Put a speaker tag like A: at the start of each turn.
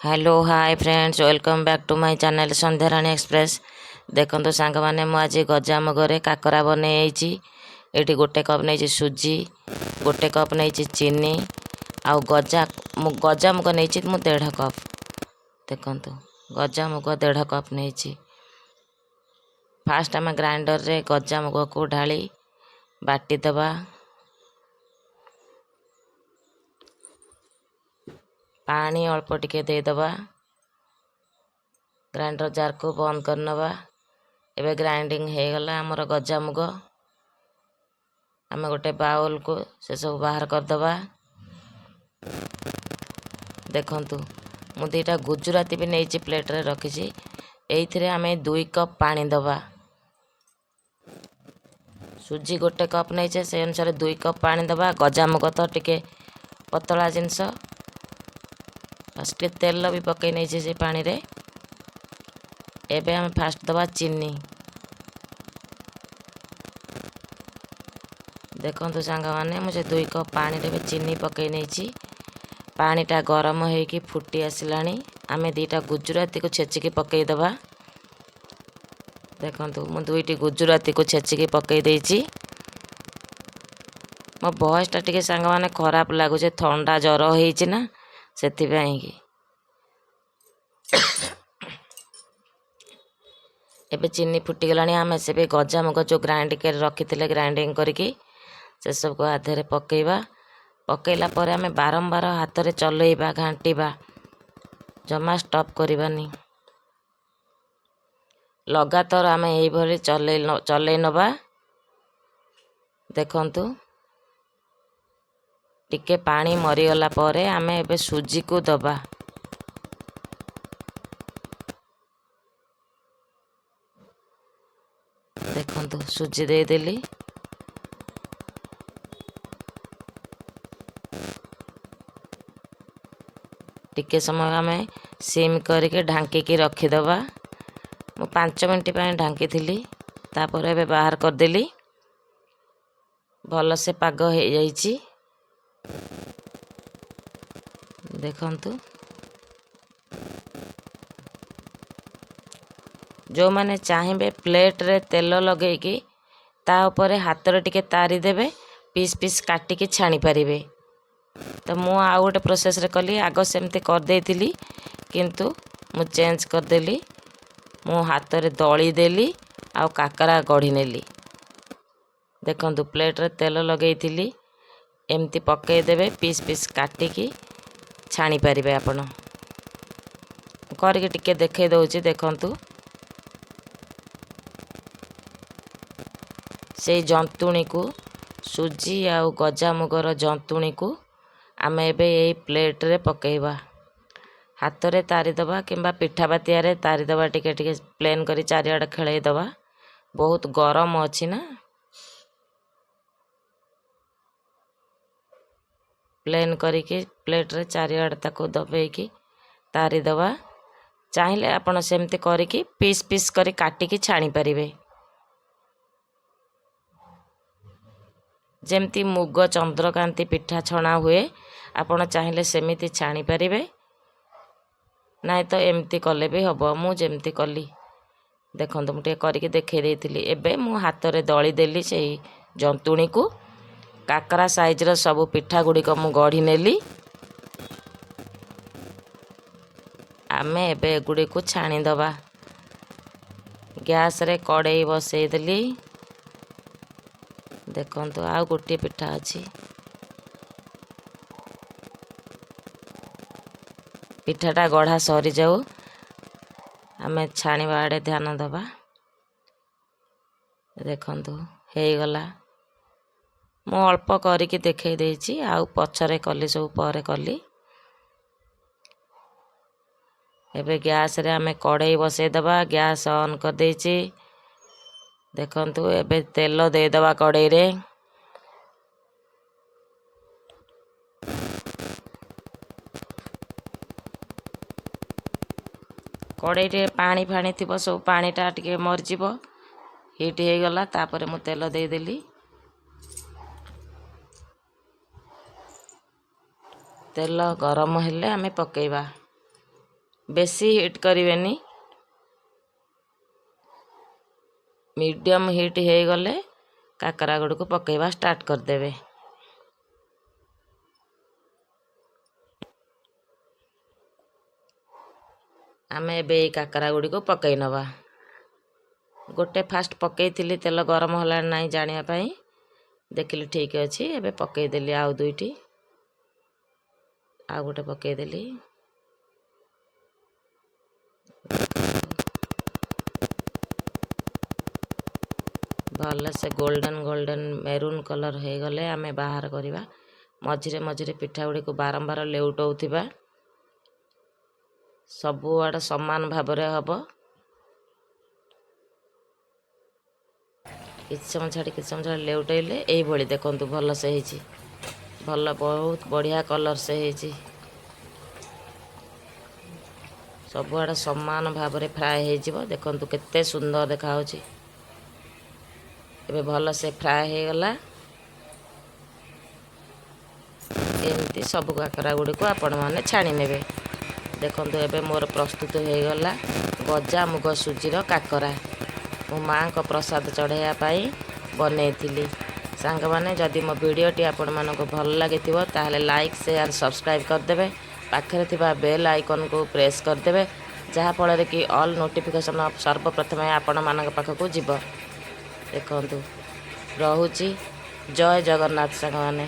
A: Hello hi friends welcome back to my channel Sandhyarani express. देखो song मैंने मुझे गजामुगे काकरा बनई। ये गोटे कप नहीं सुजी, गोटे कप नहीं चीनी आउ गजामुग नहीं 1.5 कप। देखो गजामुग 1.5 कप नहीं। फास्ट आम ग्राइंडर रे गजामुग को ढाली बाटी दबा। पानी अल्प टिके देदबा। ग्राइंडर जार को बंद करनवा। एबे ग्राइंडिंग हो गला आमर गजामुग। आम गोटे बाउल को से सब बाहर करदबा। देखंतु मु 2टा गुजराती भी नहीं प्लेट रे रखी। एइथिरे आमे 2 कप पानी दबा। सुजी गोटे कप नहीं से अनुसार 2 कप पानी दबा। गजामुग तो टिके पतला जिनस फर्स्ट तेल भी पकई नहीं से पानी रे। एबे हम फास्ट दबा चीनी। देखंतु सांग माने मुझे 2 कप पानी रे चीनी पकई नहीं। पानीटा गरम होइकी फुटी आसिलानी। आमे 2टा गुजराती को छेचिकी पकई दबा। देखंतु मु 2टी गुजराती को छेचिकी पकई देइची। मो वॉइसटा टिके सांग माने खराब लागु जे ठंडा जर होइची ना सेति पई की। एबे चीनी फुटी गलानी। आमे से भी गजामुग जो ग्राइंड कर रखी ग्राइंडिंग करके से सब को आधे पकेबा। पकेला पर आमे बारंबार हाथ रे चलेबा घांटीबा। जमा स्टॉप करबानी। लगातार आमे एई भली चले नबा। देखंतु टिके पानी मरी गला परे आमे एबे सुजी को दबा। देखंतु सुजी दे देली। टिके समय आमे सिम करके ढांकी की रखी दबा। मु 5 मिनट पे ढांकी थिली। तापर एबे बाहर कर देली। भल से पाग हो जाइची। देखंतु जो माने चाहिए प्लेट रे तेल लगे कि ता ऊपर हाथ रे टिके तारी देबे। पीस पीस काटिकी छाणी पारिबे। तो मु आउ गोटे प्रोसेस रे कली। आग सेमती कर देइथिली किंतु मु चेंज कर देली। मु हाथ रे दली देली आउ काकरा गढ़ी नेली। देखंतु प्लेट रे तेल लगेइथिली। एमती पकई देबे। पीस पीस काटिकी छाणी पारिबे आपण। करके टिके देखै दउची। देखंतु से जंतुणी को सुजी आउ गजामुगर जंतुणी को आमे एबे एई प्लेट रे पकेइबा। हाथ रे तारी दबा किंबा पिठा बातिया रे तारी दबा। टिके टिके प्लेन करी चारिआडे खेलई दबा। बहुत गरम अछि ना। प्लेन करिके प्लेट रे चारिआडे ताको दबेकी तारी दबा। चाहिले आपण सेमती करिकी पीस पीस करी काटिकी छाणी पारिबे। जेमती मुग चंद्रकांति पिठा छणा हुए आपण चाहिले सेमिति छाणी पारिबे। नाइ तो एमती कले भी हबो। मु जेमती कली देखंतु मु टे करिके देखै देइथिली। एबे मु हाथ रे दली देली सेई जंतुणी को। काकरा साइज रो सब पिठा गुडी को मु गढ़ी नेली। आमे एबे गुडी को छाणी दबा। गैस रे कड़ाई बसई देली। देखंतु आ गोटे पिठा अछि। पिठाटा गढ़ा सरी जाऊ आमे छाणीबा आड़े ध्यान दबा। देखंतु हे गला। मु अल्प करिकी देखै देइची आउ पछरे कली सब परे कली। एबे गैस रे आमे कड़ाई बसई दबा। गैस ऑन कर देइची। देखंतु एबे तेल दे दबा कड़ाई रे। कड़ाई रे पानी फाणी थिबो सब पानीटा टिके मर जिवो। हिट हे गला तापर मु तेल दे देली। तेल गरम हेले आमे पकेइबा। बेसी हिट करेनि मीडियम हिट हो गले काकरा गुड़ को पकेवा स्टार्ट करदेवे। आमे एबे काकरा गुड़ी को पकई नवा। गोटे फास्ट पकई थी तेल गरम होला नहीं जानिया पाई देखिली ठीक अच्छी। एबे पकई देली आउ दुईटी आउ गोटे पकई देली। भल से गोल्डन गोल्डन मेरून कलर हो गले आमे बाहर करवा। मझिरे मझिरे पिठा गुड़ी को बारंबार लेउटौथिबा सबु आड़ समान भाव हम। किछ समय छाड़ी किछ समय छाड़ी लेउटेले यही देखंतु भल से ହେଇଛି। भल बहुत बढ़िया कलर से ହେଇଛି। सबु आड़ समान भाव रे फ्राए हो जिवो। देखंतु केते सुंदर देखा होची। एबे भल से फ्राए हो गला। एमती सब काकरा गुड़ी को आपण माने छाणी नेबे। देखंतु एबे मोर प्रस्तुत हो गला गजा मुग सुजीर काकरा। मो माँ को प्रसाद चढ़ाइया पाई बनैथिली। सांग माने जदि मो वीडियोटी आपण मानको भल लागिथिबो ताहले लाइक शेयर सब्सक्राइब करदेबे। पाखरे थिबा बेल आइकन को प्रेस करदेबे जहा फଳରେ कि ऑल नोटिफिकेशन सर्वप्रथम आपण मानक पाखकू जीव। देखंतु रहुची। जय जगन्नाथ सांग माने।